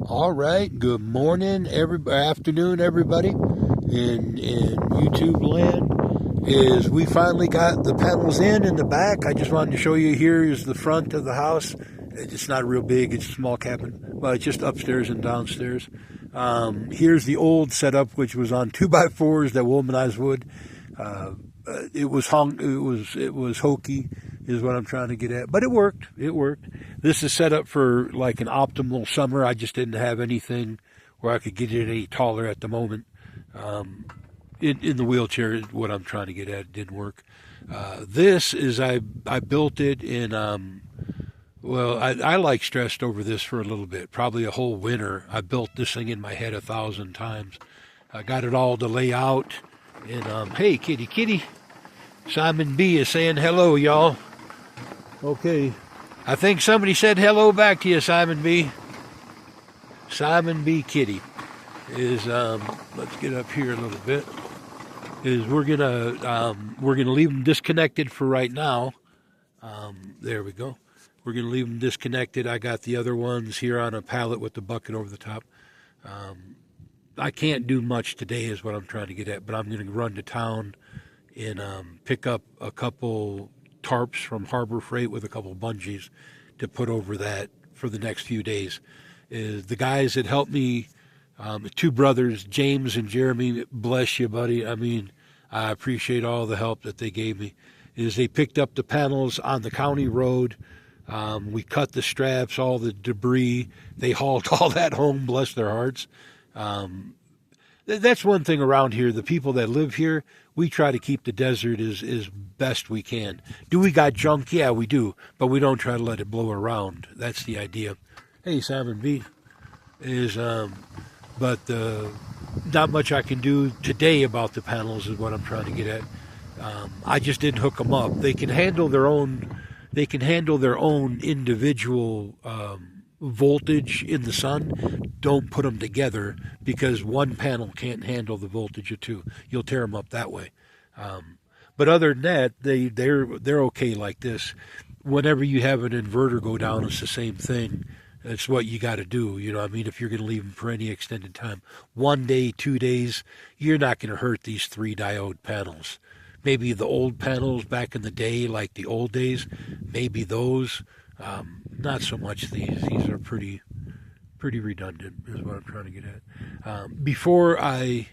All right, good morning, afternoon, everybody in YouTube land. We finally got the panels in the back. I just wanted to show you. Here is the front of the house. It's not real big. It's a small cabin. Well, it's just upstairs and downstairs. Here's the old setup, which was on 2x4s that womanized wood. It was hokey, is what I'm trying to get at. But it worked. It worked. This is set up for like an optimal summer. I just didn't have anything where I could get it any taller at the moment. In the wheelchair is what I'm trying to get at. It didn't work. This is I built it in. I like stressed over this for a little bit, probably a whole winter. I built this thing in my head 1,000 times. I got it all to lay out. And hey, kitty. Simon B is saying hello, y'all. Okay. I think somebody said hello back to you, Simon B. Simon B Kitty is let's get up here a little bit. We're gonna leave them disconnected for right now. There we go. We're gonna leave them disconnected. I got the other ones here on a pallet with the bucket over the top. I can't do much today is what I'm trying to get at, but I'm going to run to town and pick up a couple tarps from Harbor Freight with a couple bungees to put over that for the next few days. The guys that helped me, the two brothers, James and Jeremy, bless you, buddy. I mean, I appreciate all the help that they gave me. They picked up the panels on the county road. We cut the straps, all the debris. They hauled all that home, bless their hearts. That's one thing around here. The people that live here, we try to keep the desert as best we can. Do we got junk? Yeah, we do. But we don't try to let it blow around. That's the idea. Hey, Simon B. But not much I can do today about the panels is what I'm trying to get at. I just didn't hook them up. They can handle their own individual voltage in the sun. Don't put them together because one panel can't handle the voltage of two. You'll tear them up that way. But other than that, they're okay like this. Whenever you have an inverter go down, it's the same thing. It's what you got to do. You know what I mean? If you're going to leave them for any extended time, 1 day, 2 days, you're not going to hurt these 3 diode panels. Maybe the old panels back in the day, like the old days, maybe those. Not so much these. These are pretty redundant, is what I'm trying to get at. Before I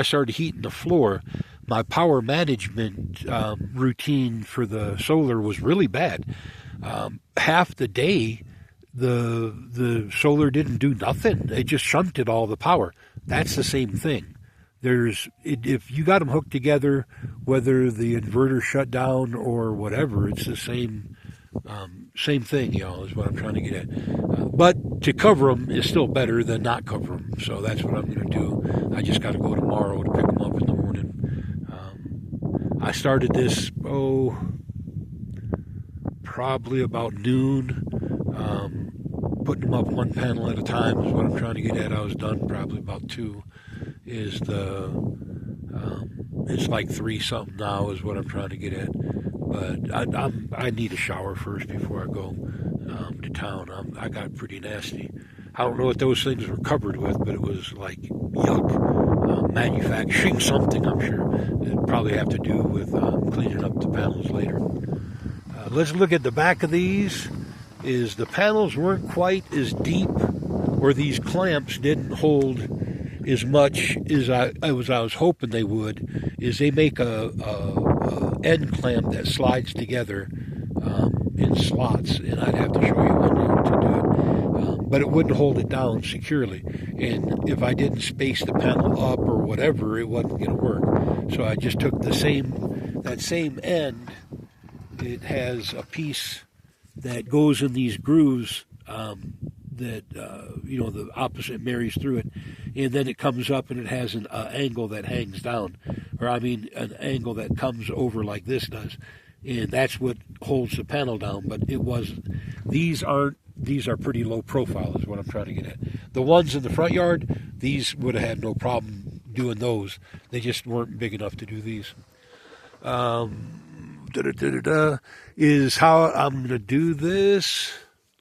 started heating the floor, my power management routine for the solar was really bad. Half the day, the solar didn't do nothing. It just shunted all the power. That's the same thing. If you got them hooked together, whether the inverter shut down or whatever, it's the same thing, y'all, is what I'm trying to get at. But to cover them is still better than not cover them. So that's what I'm going to do. I just got to go tomorrow to pick them up in the morning. I started this, probably about noon. Putting them up one panel at a time is what I'm trying to get at. I was done probably about 2. It's like 3 something now is what I'm trying to get at. But I need a shower first before I go to town. I got pretty nasty. I don't know what those things were covered with, but it was like yuck. Manufacturing something, I'm sure. It probably have to do with cleaning up the panels later. Let's look at the back of these. The panels weren't quite as deep, or these clamps didn't hold as much as I was hoping they would. They make a end clamp that slides together in slots, and I'd have to show you one to do it. But it wouldn't hold it down securely, and if I didn't space the panel up or whatever, it wasn't going to work. So I just took that same end. It has a piece that goes in these grooves the opposite marries through it, and then it comes up and it has an angle that hangs down, an angle that comes over like this does, and that's what holds the panel down. But these are pretty low profile is what I'm trying to get at. The ones in the front yard, these would have had no problem doing those. They just weren't big enough to do these. Is how I'm going to do this.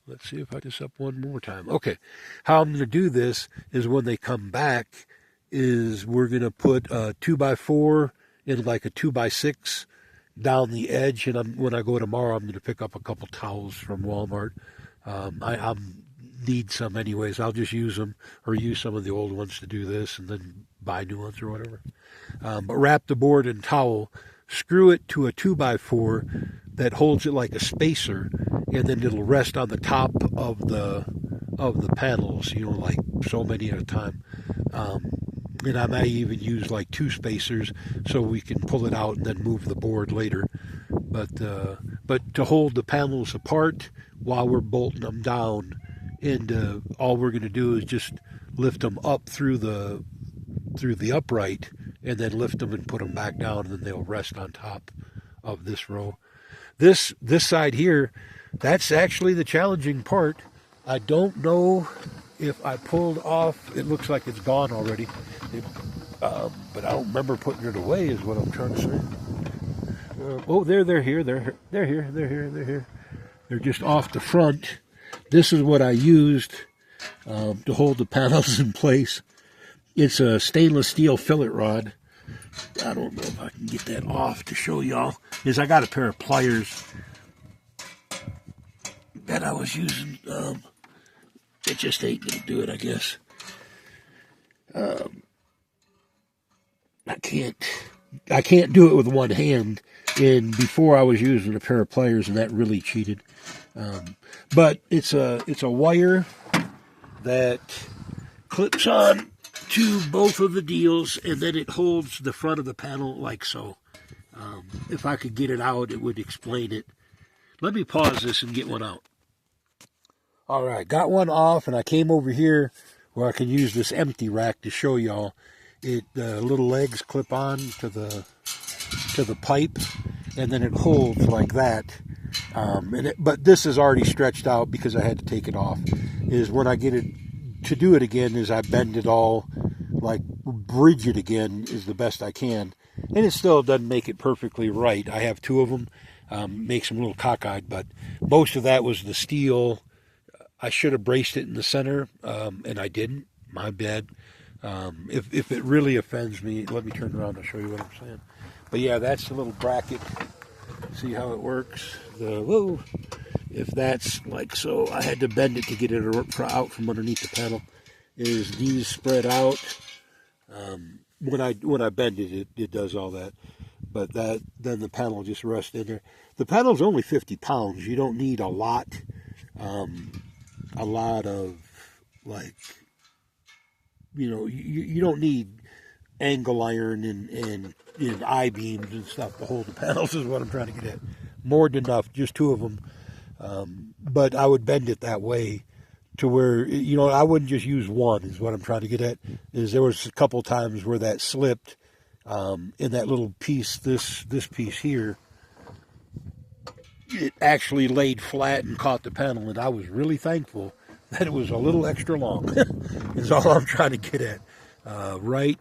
Let's see if I this up one more time. Okay, how I'm going to do this is when they come back, is we're going to put a 2x4 in like a 2x6 down the edge, and when I go tomorrow, I'm going to pick up a couple towels from Walmart. I need some anyways. I'll just use them or use some of the old ones to do this, and then buy new ones or whatever. But wrap the board in towel, screw it to a 2x4 that holds it like a spacer, and then it'll rest on the top of the panels, like so many at a time. And I might even use like 2 spacers so we can pull it out and then move the board later. But to hold the panels apart while we're bolting them down, and all we're going to do is just lift them up through the upright, and then lift them and put them back down, and then they'll rest on top of this row. This side here, that's actually the challenging part. I don't know if I pulled off. It looks like it's gone already, but I don't remember putting it away. Is what I'm trying to say. They're here. They're here. They're just off the front. This is what I used to hold the panels in place. It's a stainless steel fillet rod. I don't know if I can get that off to show y'all. I got a pair of pliers that I was using. It just ain't gonna do it, I guess. I can't do it with one hand. And before I was using a pair of pliers, and that really cheated. But it's a wire that clips on to both of the deals, and then it holds the front of the panel like so. If I could get it out, it would explain it. Let me pause this and get one out. All right, got one off, and I came over here where I can use this empty rack to show y'all. The little legs clip on to the pipe, and then it holds like that. But this is already stretched out because I had to take it off. Is when I get it to do it again, is I bend it all, like bridge it again is the best I can. And it still doesn't make it perfectly right. I have 2 of them, makes them a little cockeyed, but most of that was the steel. I should have braced it in the center, and I didn't. My bad. If it really offends me, let me turn around and show you what I'm saying. But yeah, that's the little bracket. See how it works? If that's like so, I had to bend it to get it out from underneath the panel. These spread out. When I bend it, it does all that. But then the panel just rests in there. The panel's only 50 pounds. You don't need a lot of like, you don't need angle iron and I-beams and stuff to hold the panels is what I'm trying to get at. More than enough, just 2 of them. But I would bend it that way to where, I wouldn't just use one is what I'm trying to get at. There was a couple times where that slipped in that little piece, this piece here. It actually laid flat and caught the panel, and I was really thankful that it was a little extra long is all I'm trying to get at. Right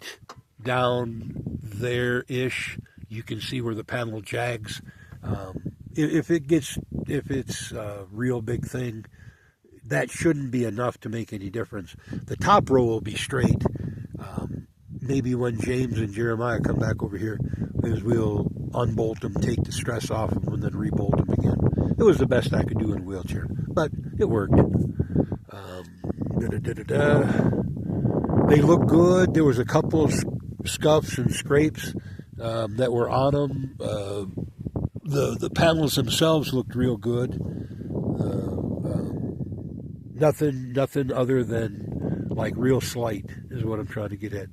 down there-ish, you can see where the panel jags. If it's a real big thing, that shouldn't be enough to make any difference. The top row will be straight. Maybe when James and Jeremiah come back over here, we'll unbolt them, take the stress off them, and then rebolt them again. It was the best I could do in a wheelchair, but it worked. They look good. There was a couple of scuffs and scrapes that were on them. The panels themselves looked real good. Nothing other than like real slight is what I'm trying to get at,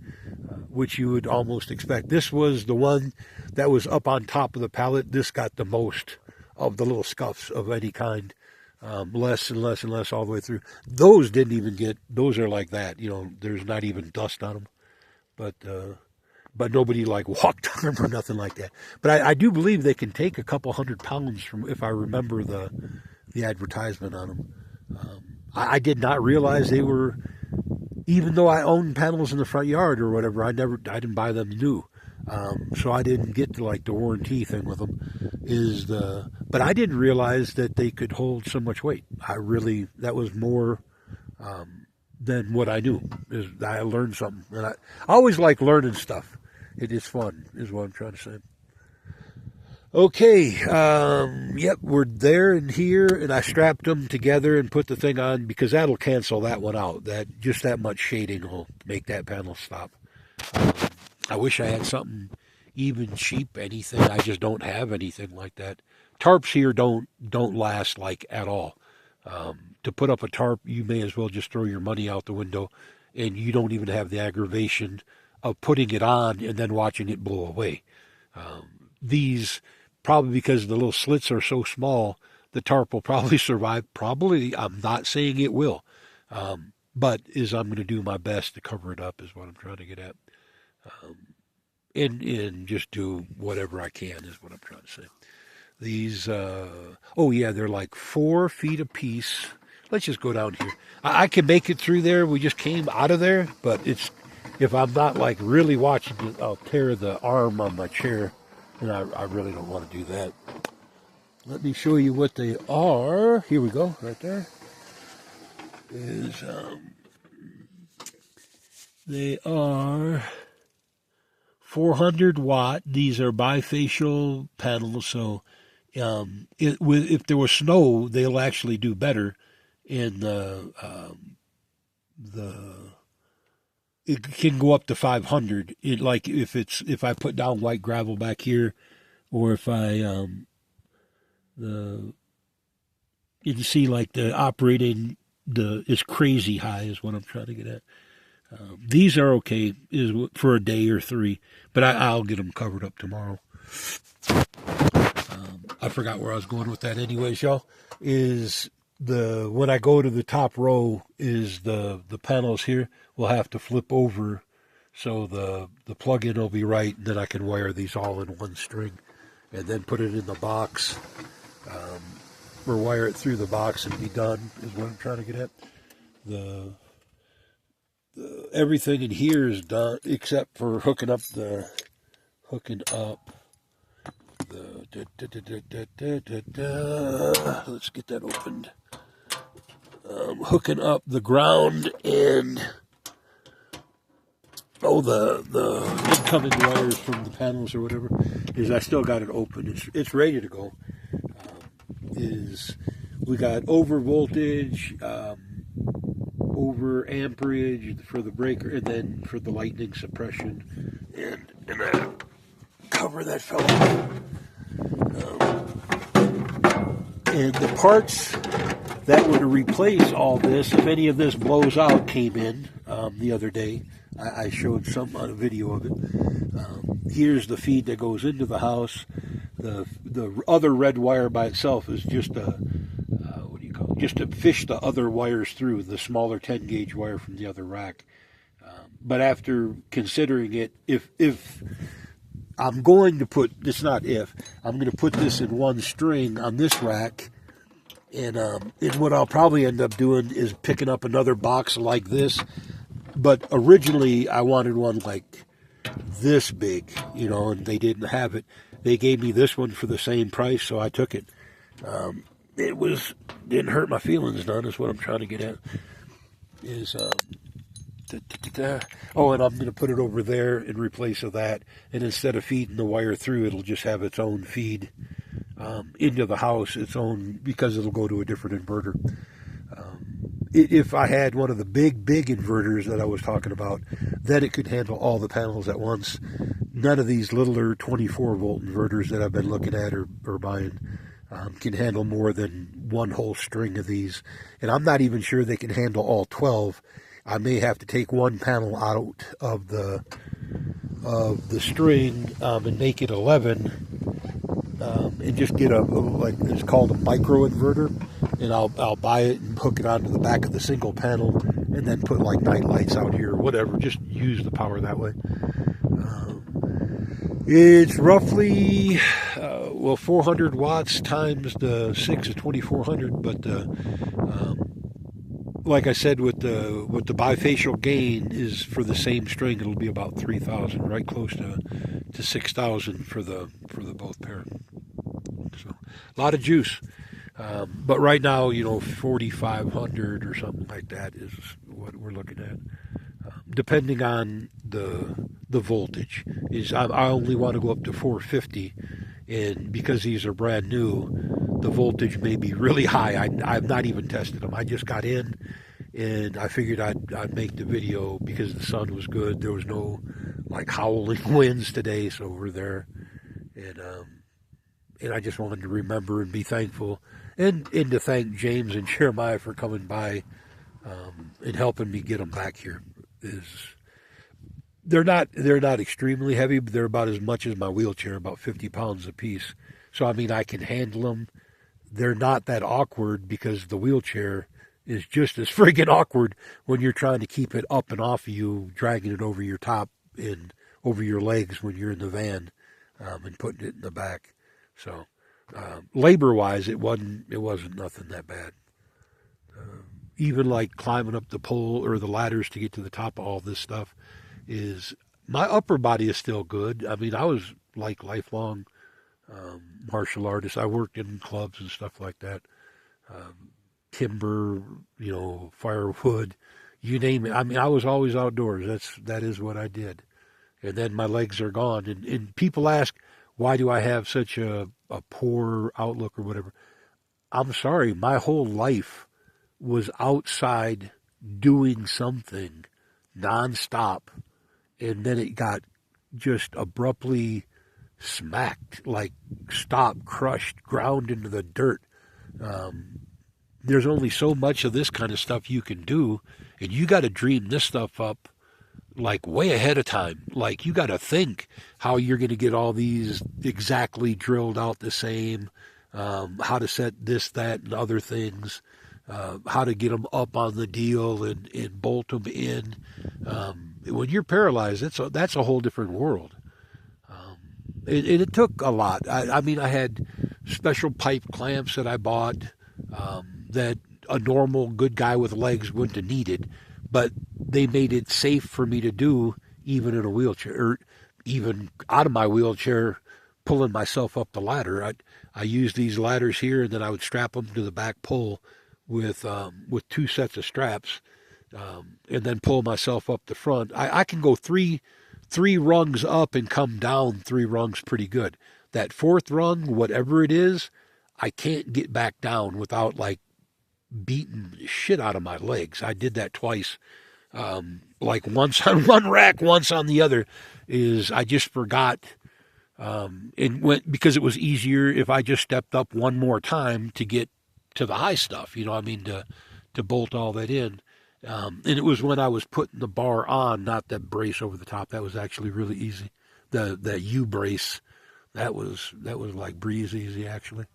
which you would almost expect. This was the one that was up on top of the pallet. This got the most of the little scuffs of any kind. Less and less and less all the way through. Those didn't even get, those are like that, there's not even dust on them. But nobody like walked on them or nothing like that. But I do believe they can take a couple 100 pounds from, if I remember the advertisement on them. I did not realize they were, even though I owned panels in the front yard or whatever, I didn't buy them new. So I didn't get to like the warranty thing with them. But I didn't realize that they could hold so much weight. That was more than what I knew. I learned something, and I always like learning stuff. It is fun, is what I'm trying to say. Okay, yep, we're there and here, and I strapped them together and put the thing on because that'll cancel that one out. Just that much shading will make that panel stop. I wish I had something even cheap, anything. I just don't have anything like that. Tarps here don't last like at all. To put up a tarp, you may as well just throw your money out the window, and you don't even have the aggravation of putting it on and then watching it blow away. These, probably because the little slits are so small, the tarp will probably survive. Probably, I'm not saying it will, but I'm going to do my best to cover it up is what I'm trying to get at. And just do whatever I can is what I'm trying to say. These, they're like 4 feet apiece. Let's just go down here. I can make it through there. We just came out of there, but if I'm not like really watching it, I'll tear the arm on my chair, and I really don't want to do that. Let me show you what they are. Here we go, right there. They are 400 watt. These are bifacial panels, so if there was snow, they'll actually do better. And it can go up to 500. If I put down white gravel back here, or if I you can see like the operating is crazy high is what I'm trying to get at. These are okay for a day or 3, but I'll get them covered up tomorrow. I forgot where I was going with that. Anyways, y'all, when I go to the top row is the panels here will have to flip over, so the plug-in will be right, and then I can wire these all in one string, and then put it in the box, or wire it through the box and be done. Is what I'm trying to get at. Everything in here is done except for hooking up the let's get that opened. Hooking up the ground and the incoming wires from the panels or whatever. I still got it open. It's ready to go. We got over voltage, over amperage for the breaker, and then for the lightning suppression, and I cover that fella. And the parts that were to replace all this, if any of this blows out, came in the other day. I showed some on a video of it. Here's the feed that goes into the house. The other red wire by itself is just just to fish the other wires through, the smaller 10 gauge wire from the other rack. But after considering it, if I'm going to put, it's not if, I'm going to put this in one string on this rack, and what I'll probably end up doing is picking up another box like this. But originally I wanted one like this big, and they didn't have it. They gave me this one for the same price, so I took it. Didn't hurt my feelings none, is what I'm trying to get at. Oh, and I'm going to put it over there in replace of that, and instead of feeding the wire through, it'll just have its own feed into the house, its own, because it'll go to a different inverter. If I had one of the big inverters that I was talking about, then it could handle all the panels at once. None of these littler 24-volt inverters that I've been looking at or buying can handle more than one whole string of these. And I'm not even sure they can handle all 12. I may have to take one panel out of the string and make it 11, and just get it's called a micro inverter, and I'll buy it and hook it onto the back of the single panel, and then put like night lights out here or whatever. Just use the power that way. It's roughly 400 watts times the 6 is 2400, but like I said, with the bifacial gain is for the same string, it'll be about 3,000, right close to 6,000 for the both pair. A lot of juice. But right now, 4,500 or something like that is what we're looking at. Depending on the voltage, I only want to go up to 450, and because these are brand new, the voltage may be really high. I've not even tested them. I just got in, and I figured I'd make the video because the sun was good. There was no like howling winds today, so we're there, and I just wanted to remember and be thankful, and to thank James and Jeremiah for coming by and helping me get them back here. Is they're not extremely heavy, but they're about as much as my wheelchair, about 50 pounds apiece. So I mean, I can handle them. They're not that awkward because the wheelchair is just as friggin' awkward when you're trying to keep it up and off of you, dragging it over your top and over your legs when you're in the van and putting it in the back. So labor-wise, it wasn't nothing that bad. Even like climbing up the pole or the ladders to get to the top of all this stuff is my upper body is still good. I mean, I was like lifelong martial artist. I worked in clubs and stuff like that. Timber, firewood, you name it. I mean, I was always outdoors. That is what I did. And then my legs are gone. And people ask, why do I have such a poor outlook or whatever? I'm sorry, my whole life was outside doing something nonstop, and then it got just abruptly smacked, like stopped, crushed, ground into the dirt. There's only so much of this kind of stuff you can do, and you got to dream this stuff up like way ahead of time. Like you got to think how you're going to get all these exactly drilled out the same, how to set this, that, and other things. How to get them up on the deal and bolt them in. When you're paralyzed, that's a whole different world. It took a lot. I mean, I had special pipe clamps that I bought that a normal good guy with legs wouldn't have needed, but they made it safe for me to do even in a wheelchair, or even out of my wheelchair, pulling myself up the ladder. I used these ladders here, and then I would strap them to the back pole with two sets of straps, and then pull myself up the front. I can go three rungs up and come down 3 rungs pretty good. That 4th rung, whatever it is, I can't get back down without like beating shit out of my legs. I did that twice, like once on one rack, once on the other. I just forgot. It went because it was easier if I just stepped up one more time to get to the high stuff, to bolt all that in. And it was when I was putting the bar on, not that brace over the top. That was actually really easy. The U brace, that was like breeze easy actually,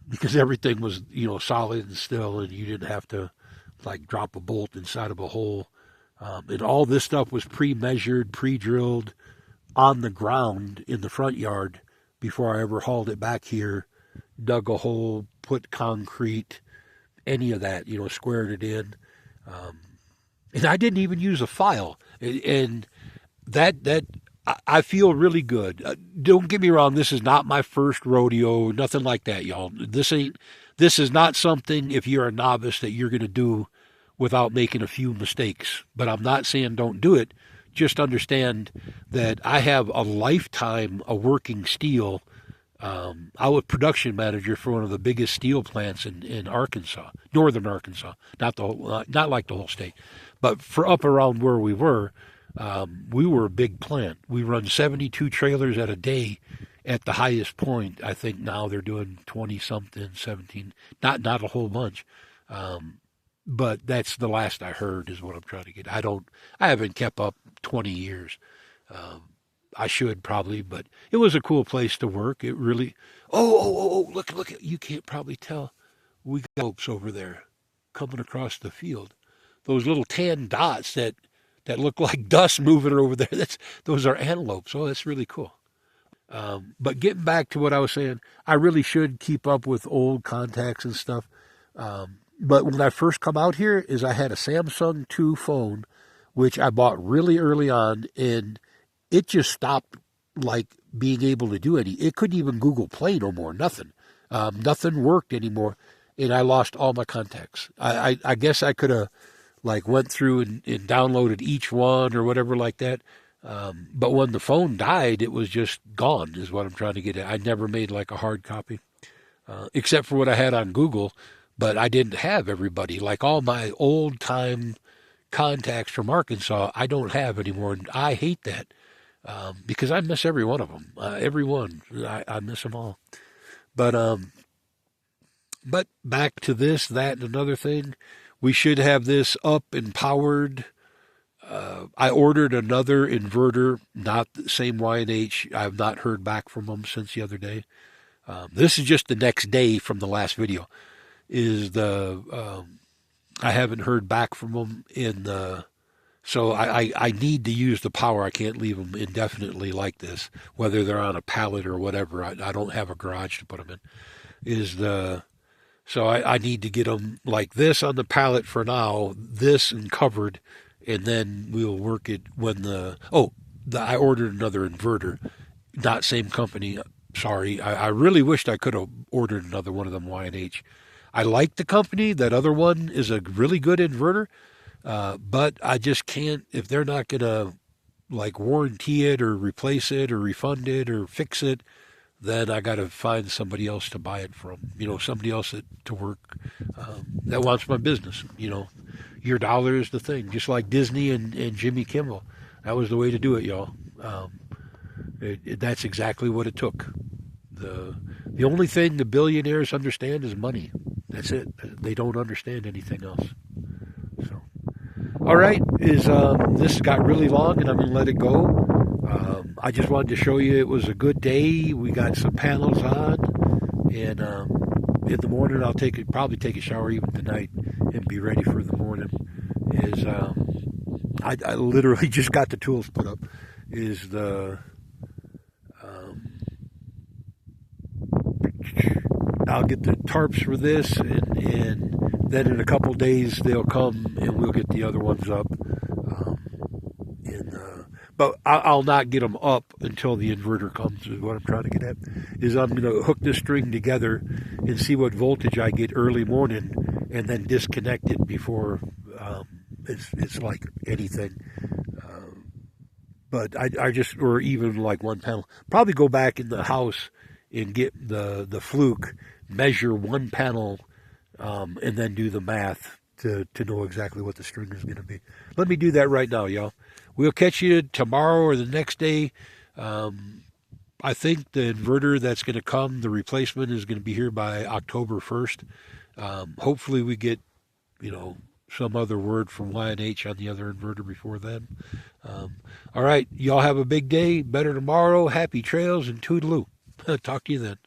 because everything was solid and still, and you didn't have to like drop a bolt inside of a hole. And all this stuff was pre-measured, pre-drilled on the ground in the front yard before I ever hauled it back here, dug a hole, put concrete, any of that, squared it in. And I didn't even use a file. And that I feel really good. Don't get me wrong, this is not my first rodeo, nothing like that, y'all. This is not something, if you're a novice, that you're going to do without making a few mistakes. But I'm not saying don't do it. Just understand that I have a lifetime of working steel. I was production manager for one of the biggest steel plants in Arkansas, northern Arkansas, not like the whole state, but for up around where we were a big plant. We run 72 trailers at a day at the highest point. I think now they're doing 20 something, 17, not a whole bunch. But that's the last I heard is what I'm trying to get. I haven't kept up 20 years. I should probably, but it was a cool place to work. It really, look, you can't probably tell. We got antelopes over there coming across the field. Those little tan dots that look like dust moving over there, those are antelopes. Oh, that's really cool. But getting back to what I was saying, I really should keep up with old contacts and stuff. But when I first come out here, I had a Samsung 2 phone, which I bought really early on, and it just stopped like being able to do any. It couldn't even Google Play no more, nothing. Nothing worked anymore, and I lost all my contacts. I guess I could have like went through and downloaded each one or whatever like that. But when the phone died, it was just gone. Is what I'm trying to get at. I never made like a hard copy, except for what I had on Google. But I didn't have everybody. Like all my old time contacts from Arkansas, I don't have anymore, and I hate that because I miss every one of them. Every one, I miss them all. But but back to this, that, and another thing. We should have this up and powered. I ordered another inverter, not the same Y&H. I have not heard back from them since the other day. This is just the next day from the last video. I haven't heard back from them so I need to use the power. I can't leave them indefinitely like this, whether they're on a pallet or whatever. I don't have a garage to put them in. So I need to get them like this on the pallet for now, this and covered, and then we'll work it when I ordered another inverter, not same company. Sorry, I really wished I could have ordered another one of them Y&H. I like the company. That other one is a really good inverter, but I just can't, if they're not going to like warranty it or replace it or refund it or fix it, then I got to find somebody else to buy it from. Somebody else to work that wants my business. Your dollar is the thing. Just like Disney and Jimmy Kimmel. That was the way to do it, y'all. That's exactly what it took. The only thing the billionaires understand is money. That's it. They don't understand anything else. So, all right, this got really long, and I'm going to let it go. I just wanted to show you it was a good day. We got some panels on, and in the morning I'll probably take a shower even tonight and be ready for the morning. I literally just got the tools put up. I'll get the tarps for this, and then in a couple days they'll come and we'll get the other ones up. But I'll not get them up until the inverter comes, is what I'm trying to get at. I'm going to hook this string together and see what voltage I get early morning and then disconnect it before it's like anything. But or even like one panel. Probably go back in the house and get the fluke, measure one panel, and then do the math to know exactly what the string is going to be. Let me do that right now, y'all. We'll catch you tomorrow or the next day. I think the inverter that's going to come, the replacement, is going to be here by October 1st. Hopefully we get, some other word from Y&H on the other inverter before then. All right, y'all have a big day. Better tomorrow. Happy trails and toodaloo. Talk to you then.